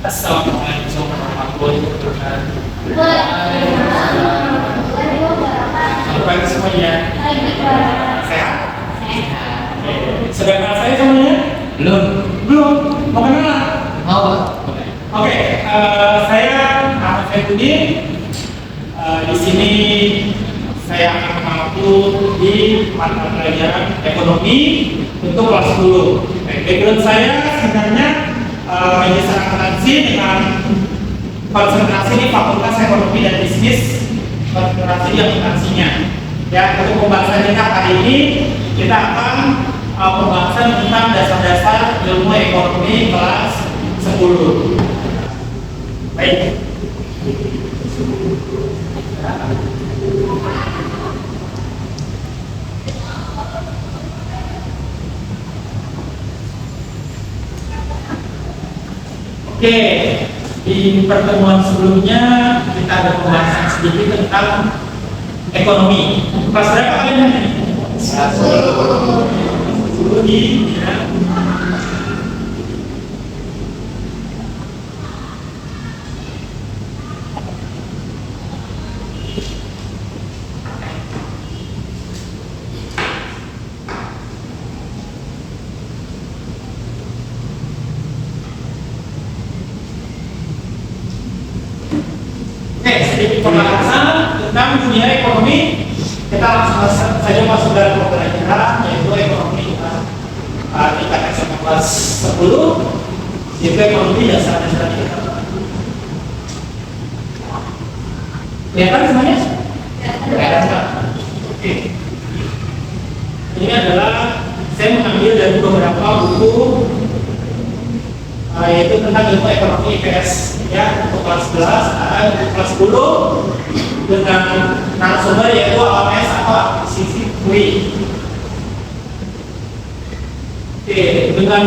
Assalamualaikum warahmatullahi wabarakatuh. Selamat pagi semuanya. Sehat? Oke. Sudah kenal saya semuanya? Belum. Belum? Mau kenal? Mau, Pak? Oke. Saya Ahmad Febudi. Di sini saya akan mengaku di mata pelajaran ekonomi untuk kelas 10. Background saya sebenarnya jurusan akuntansi dengan konsentrasi di Fakultas Ekonomi dan Bisnis, konsentrasi di akuntansinya. Ya, untuk pembahasan kita kali ini kita akan pembahasan tentang dasar-dasar ilmu ekonomi kelas 10. Baik. Oke, di pertemuan sebelumnya kita ada pembahasan sedikit tentang ekonomi. Kelas berapa kalian ini? 10 di ya. Sedikit pembahasan tentang dunia ekonomi. Kita langsung saja masuk dalam pembelajaran, yaitu ekonomi tingkat SMA kelas 10, yaitu ekonomi dasar-dasar kita. Kelihatan semuanya? Kelihatan. Oke. Ini adalah saya mengambil dari beberapa buku yaitu tentang ilmu ekonomi IPS ya, untuk kelas 11, untuk kelas 10 dengan narasumber yaitu AMS atau akuisisi UI. Oke, dengan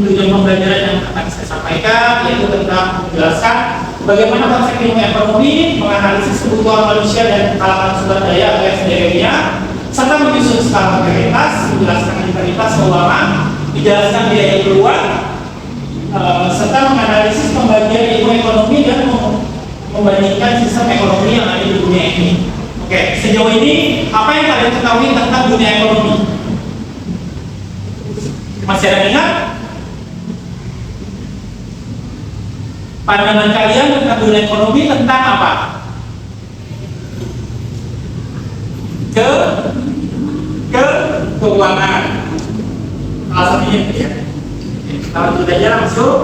tujuan pembelajaran yang akan saya sampaikan yaitu tentang menjelaskan bagaimana konsep ilmu ekonomi, menganalisis kebutuhan manusia dan kalangan sumber daya atau SDM-nya, serta menyusun skala prioritas, menjelaskan integritas keuangan, menjelaskan biaya keluar, serta menganalisis pembagian ilmu ekonomi dan membandingkan sistem ekonomi yang ada di dunia ini. Oke, sejauh ini apa yang kalian ketahui tentang dunia ekonomi? Masih ada yang ingat? Pandangan kalian tentang dunia ekonomi tentang apa? Keuangan. Salah satunya ya. Kalau sudah jalan masuk.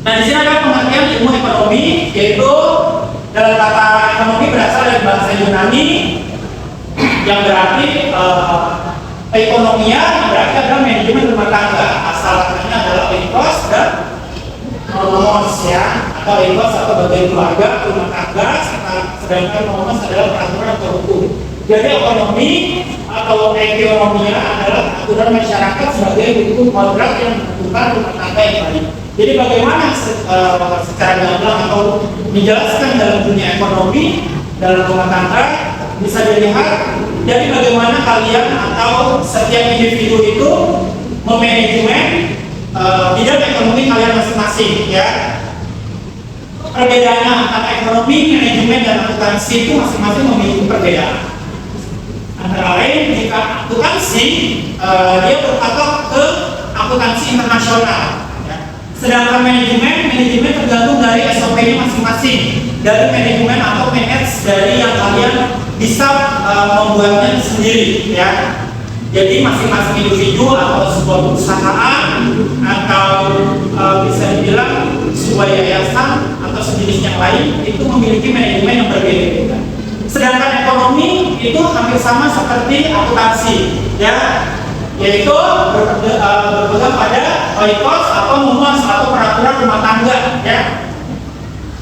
Nah, di sini ada pengertian ilmu ekonomi, yaitu dalam kata ekonomi berasal dari bahasa Yunani yang berarti ekonomia, yang berarti adalah manajemen rumah tangga. Asal katanya adalah oikos dan nomos ya, atau oikos atau bagian keluarga, rumah tangga, sedangkan nomos adalah peraturan atau hukum. Jadi ekonomi atau ekonomia adalah aturan masyarakat sebagai hukum kontrak yang menentukan rumah tangga yang baik. Jadi bagaimana secara gamblang atau menjelaskan dalam dunia ekonomi dalam rumah tangga bisa dilihat dari bagaimana kalian atau setiap individu itu memanajemen bidang ekonomi kalian masing-masing ya. Perbedaannya antara ekonomi, manajemen dan akuntansi itu masing-masing memiliki perbedaan. Antara lain jika akuntansi dia berpatok ke akuntansi internasional ya. Sedangkan manajemen tergantung dari SOP-nya masing-masing, dari manajemen atau manage dari yang kalian bisa membuatnya sendiri ya. Jadi masing-masing individu atau sebuah perusahaan atau bisa dibilang sebuah yayasan atau sejenis yang lain itu memiliki manajemen yang berbeda-beda. Sedangkan ekonomi itu hampir sama seperti akuntansi ya, yaitu berpegang pada oikos atau nomos atau peraturan rumah tangga ya,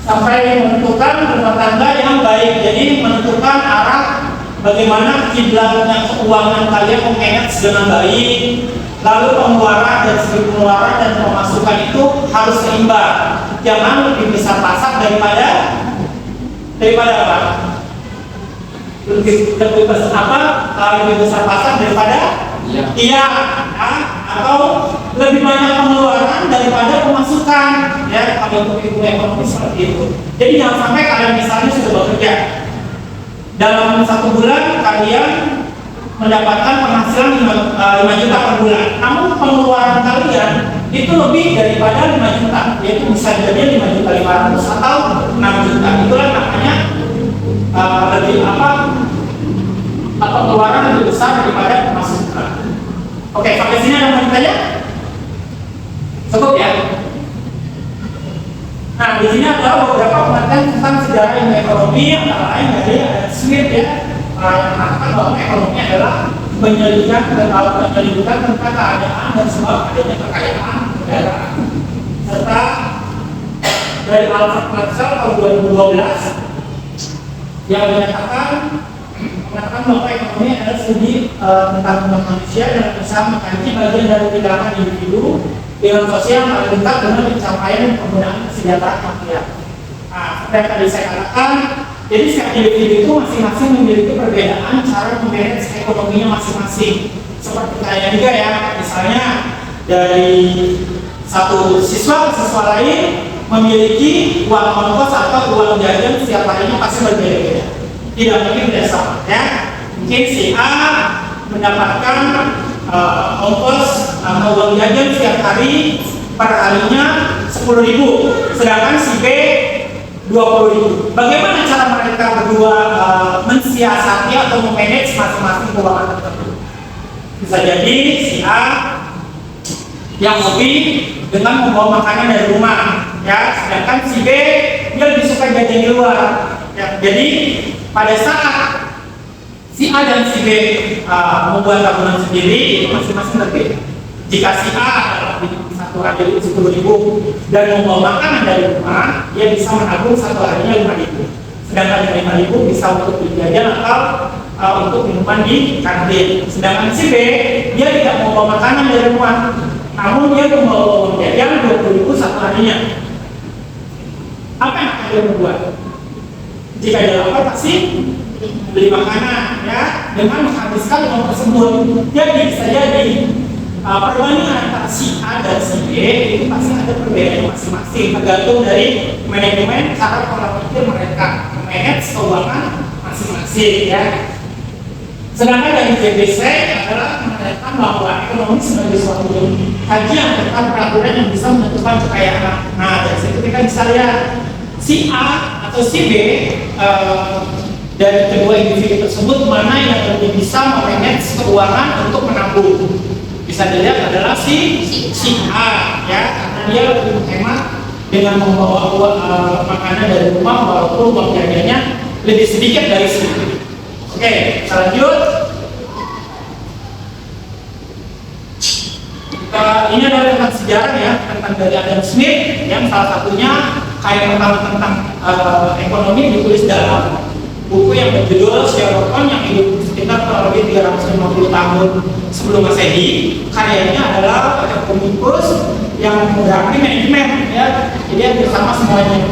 sampai menentukan rumah tangga yang baik. Jadi menentukan arah bagaimana kiblatnya keuangan kalian memanage dengan baik, lalu pengeluaran dan segi pengeluaran dan pemasukan itu harus seimbang, jangan lebih besar pasak daripada apa? Lebih besar apa? Lebih besar pasar daripada iya, atau lebih banyak pengeluaran daripada pemasukan ya kalau untuk ilmu ekonomi seperti itu. Jadi jangan sampai kalian misalnya sudah bekerja dalam 1 bulan kalian mendapatkan penghasilan 5 juta per bulan, namun pengeluaran kalian itu lebih daripada 5 juta, yaitu bisa jadi 5 juta 500 atau 6 juta. Itulah namanya lebih pengeluaran lebih besar daripada pemasukan. Oke, sampai sini ada yang bertanya? Cukup ya? Nah, di sini ada beberapa pengertian tentang sejarah ilmu ekonomi, antara lain dari Adam Smith ya, yang mengatakan bahwa ekonomi adalah penyelidikan tentang keadaan dan sebab adanya kekayaan negara. Serta dari Alfred Marshall tahun 2012 yang mengatakan bahwa ekonomi adalah studi tentang manusia dan bisa mengkaji bagian dari tindakan individu dengan sosial yang paling dekat dengan pencapaian penggunaan kesejahteraan material. Nah, seperti yang tadi saya katakan, jadi setiap individu itu masing-masing memiliki perbedaan cara memanage ekonominya masing-masing. Seperti saya juga ya, misalnya dari satu siswa ke siswa lain memiliki uang ongkos atau uang jajan setiap harinya pasti berbeda-beda. Tidak mungkin tidak sama ya. Mungkin si A mendapatkan ongkos atau uang jajan setiap hari per harinya 10.000, sedangkan si B 20.000. Bagaimana cara mereka berdua mensiasati atau memanage masing-masing keuangan tersebut? Bisa jadi si A yang hobi dengan membawa makanan dari rumah, ya, sedangkan si B dia lebih suka jajan di luar. Ya, jadi pada saat si A dan si B membuat tabungan sendiri, itu masing-masing berbeda. Jika si A adalah satu hari 10.000 dan membawa makanan dari rumah, dia bisa menabung satu harinya 5.000. Sedangkan 5.000 bisa untuk jajan atau untuk minuman di kantin. Sedangkan si B, dia tidak membawa makanan dari rumah, namun dia membawa uang jajan 20.000 satu harinya. Apa yang akan dia membuat? Jika dia lapar pasti beli makanan, ya, dengan menghabiskan uang tersebut. Jadi bisa jadi perbandingan antara si A dan si B itu pasti ada perbedaan masing-masing, tergantung dari manajemen cara pola pikir mereka manage keuangan masing-masing ya. Sedangkan dari JBC adalah mengatakan bahwa ekonomi sebagai suatu kajian tentang peraturan yang bisa menentukan kekayaan. Nah, dari situ kita bisa lihat si A atau si B dari kedua individu tersebut mana yang lebih bisa memanage keuangan untuk menabung. Bisa dilihat adalah si A ya, karena dia lebih menghemat dengan membawa makanan dari rumah walaupun uang jajannya lebih sedikit dari si B. Oke, kita lanjut. Ini adalah tentang sejarah ya, tentang dari Adam Smith yang salah satunya kayak tentang ekonomi ditulis dalam buku yang berjudul Sherlock Holmes yang hidup sekitar kurang lebih 350 tahun sebelum Masehi. Karyanya adalah ekonomikus yang berarti manajemen ya, jadi bersama semuanya.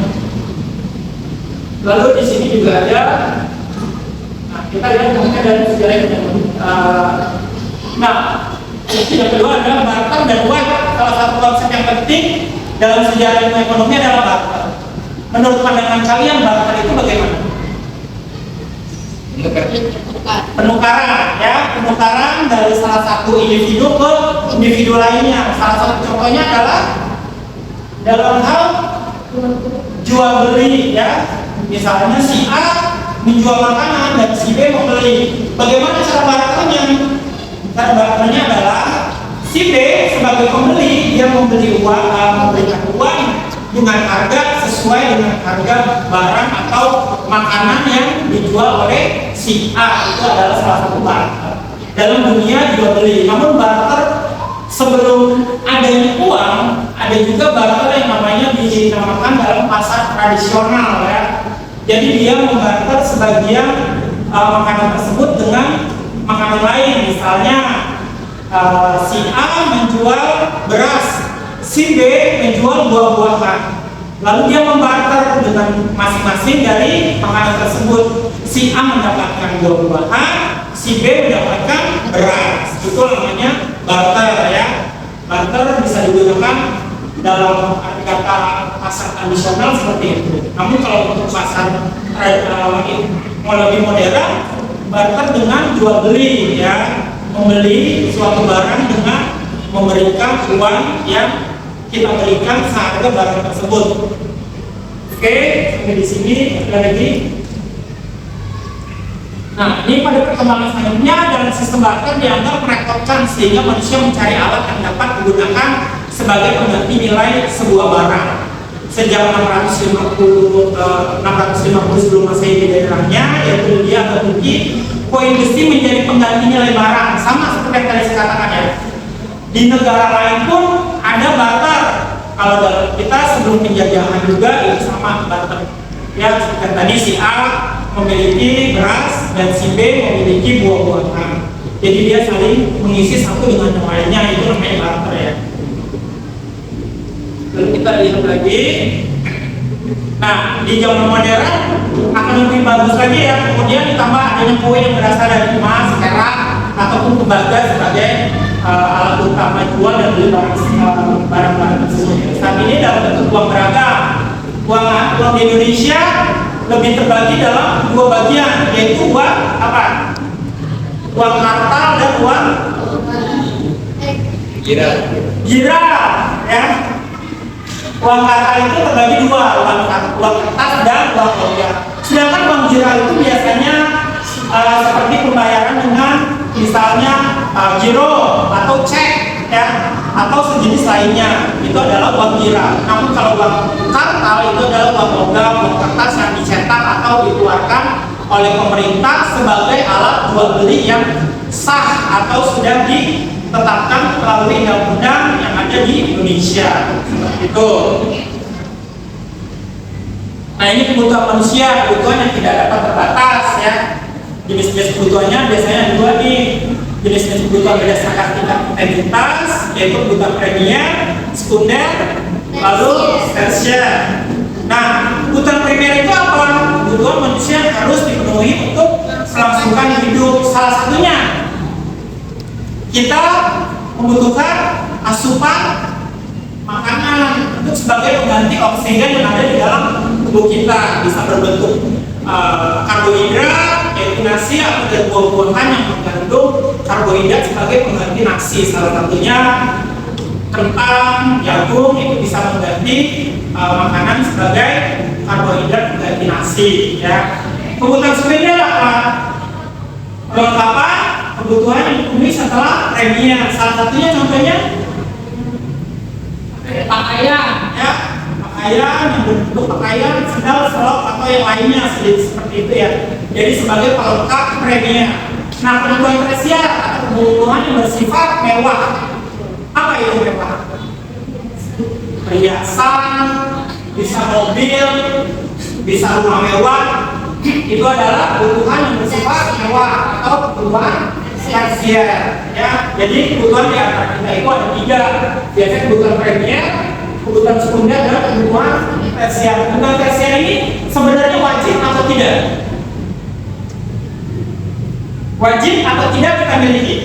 Lalu di sini juga ada, nah kita lihat mungkin dari sejarah ekonomi. Yang kedua adalah barter dan uang. Salah satu konsep yang penting dalam sejarah ekonomi adalah barter. Menurut pandangan kalian barter itu bagaimana? Penukaran ya, penukaran dari salah satu individu ke individu lainnya. Salah satu contohnya adalah dalam hal jual beli ya. Misalnya si A menjual makanan dan si B membeli. Bagaimana cara barternya? Cara barternya adalah si B sebagai pembeli dia membeli uang, memberikan uang dengan harga sesuai dengan harga barang atau makanan yang dijual oleh si A. Itu adalah salah satu barter dalam dunia jual beli. Namun barter sebelum adanya uang, ada juga barter yang namanya dinamakan dalam pasar tradisional ya. Jadi dia membarter sebagian makanan tersebut dengan makanan lain. Misalnya si A menjual beras, si B menjual buah-buahan. Lalu dia membarter dengan masing-masing dari makanan tersebut. Si A mendapatkan buah-buahan, si B mendapatkan beras. Itu namanya barter ya. Barter bisa digunakan dalam arti kata pasar tradisional seperti itu. Namun kalau untuk pasar mau lebih modern, barter dengan jual beli, ya, membeli suatu barang dengan memberikan uang yang kita berikan seharga barang tersebut. Oke, sampai di sini ada lagi. Nah, ini pada perkembangan selanjutnya dalam sistem barter dianggap merepotkan sehingga manusia mencari alat yang dapat digunakan sebagai pengganti nilai sebuah barang. Sejak 650 sebelum Masehi di daerahnya, yaitu India atau Turki, koin besi menjadi pengganti nilai barang, sama seperti yang tadi saya katakan ya. Di negara lain pun ada barter. Kalau kita sebelum penjajahan juga itu sama barter. Ya, seperti tadi si A memiliki beras dan si B memiliki buah-buahan. Jadi dia saling mengisi satu dengan yang lainnya, itu namanya barter ya. Lalu kita lihat lagi. Nah, di zaman modern akan lebih bagus lagi ya. Kemudian ditambah adanya koin yang berasal dari emas, perak ataupun tembaga sebagai alat utama jual dan beli barang-barang tersebut. Saat ini dalam bentuk uang beragam. Uang di Indonesia lebih terbagi dalam dua bagian, yaitu uang apa? Uang kartal dan uang gira, ya. Uang kartal itu terbagi dua, uang kertas dan uang logam. Sedangkan uang gira itu biasanya seperti pembayaran dengan misalnya giro atau cek, ya, atau sejenis lainnya, itu adalah uang gira. Namun kalau uang kartal itu adalah uang logam, uang kertas yang dicetak atau dikeluarkan oleh pemerintah sebagai alat jual beli yang sah atau sudah ditetapkan melalui undang-undang yang ada di Indonesia. Seperti itu. Nah, ini kebutuhan manusia, kebutuhan yang tidak dapat terbatas ya. Jenis-jenis kebutuhannya biasanya dua nih. Jenis-jenis kebutuhan berdasarkan tingkat intensitas, yaitu kebutuhan premier, sekunder, lalu tersier. Nah, kebutuhan primer itu apa? Kebutuhan manusia yang harus dipenuhi untuk melangsungkan hidup. Salah satunya kita membutuhkan asupan makanan untuk sebagai pengganti oksigen yang ada di dalam tubuh kita, bisa berbentuk karbohidrat, yaitu nasi atau dari buah-buahan yang mengandung karbohidrat sebagai pengganti nasi. Salah satunya kentang, jagung itu bisa mengganti makanan sebagai karbohidrat pengganti nasi. Ya. Kebutuhan sekunder apa? Perlengkapan kebutuhan yang dipenuhi setelah premier. Salah satunya contohnya pakaian, ya. Pakaian yang berbentuk pakaian, sandal, selop atau yang lainnya seperti itu ya. Jadi sebagai pelengkap premier. Nah, kebutuhan tersier atau kebutuhan yang bersifat mewah. Apa itu mewah? Perhiasan, bisa mobil, bisa rumah mewah. Itu adalah kebutuhan yang bersifat mewah atau kebutuhan tersier. Ya, jadi kebutuhan di antara kita itu ada tiga. Biasanya kebutuhan premier, kebutuhan sekunder, dan kebutuhan tersier. Kebutuhan tersier ini sebenarnya wajib atau tidak? Wajib atau tidak kita miliki?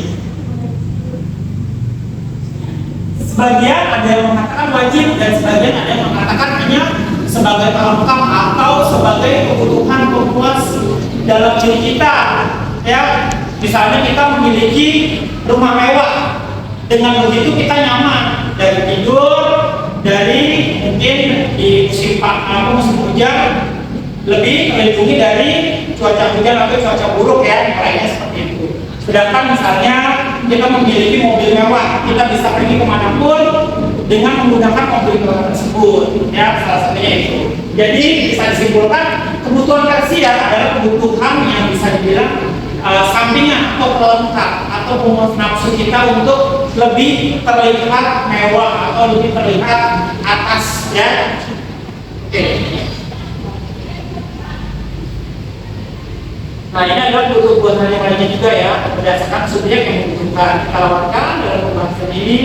Sebagian ada yang mengatakan wajib dan sebagian ada yang mengatakan hanya sebagai pelengkap atau sebagai kebutuhan pemuas dalam diri kita. Ya, misalnya kita memiliki rumah mewah, dengan begitu kita nyaman dari tidur, dari mungkin di musim hujan lebih terlindungi dari cuaca hujan atau cuaca buruk ya, lainnya seperti itu. Sedangkan misalnya kita memiliki mobil mewah, kita bisa pergi kemanapun dengan menggunakan mobil mewah tersebut, ya, salah satunya itu. Jadi bisa disimpulkan kebutuhan tersier adalah kebutuhan yang bisa dibilang sampingan atau pelengkap atau pemuas nafsu kita untuk lebih terlihat mewah atau lebih terlihat atas, ya. Oke. Nah, ini adalah kebutuhan yang lainnya juga ya, berdasarkan subjek yang membutuhkan. Kita lakukan dalam pembahasan ini.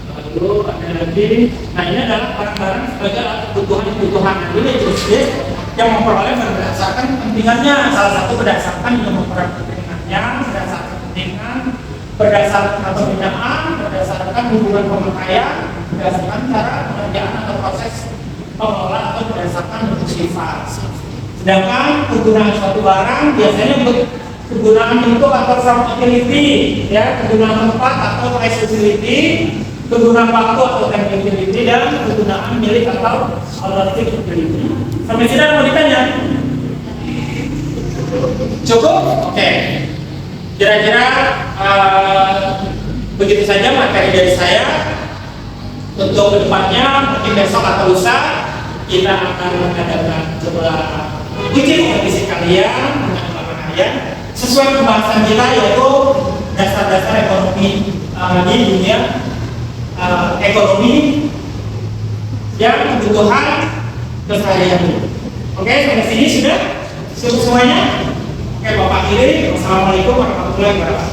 Lalu ada lagi. Nah, ini adalah barang-barang sebagai kebutuhan. Ini jenis yang memperoleh berdasarkan kepentingannya. Salah satu berdasarkan yang memperoleh kepentingannya, berdasarkan kepentingan berdasarkan pembinaan, berdasarkan hubungan pemakaian, berdasarkan cara pengerjaan atau proses pengelolaan atau berdasarkan bentuk sifat. Sedangkan kegunaan suatu barang biasanya kegunaan bentuk atau form utility, ya, kegunaan tempat atau accessibility, kegunaan waktu atau time utility, dan kegunaan milik atau ownership utility. Sampai sini mau ditanya? Cukup? Oke. Kira-kira begitu saja materi dari saya. Untuk kedepannya, mungkin besok atau lusa kita akan mengadakan coba uji kompetisi kalian dengan teman kalian sesuai pembahasan kita, yaitu dasar-dasar ekonomi di dunia ekonomi yang kebutuhan keseharian. Oke, sampai sini sudah cukup semuanya. Oke, Bapak Kiri, wassalamualaikum warahmatullahi wabarakatuh.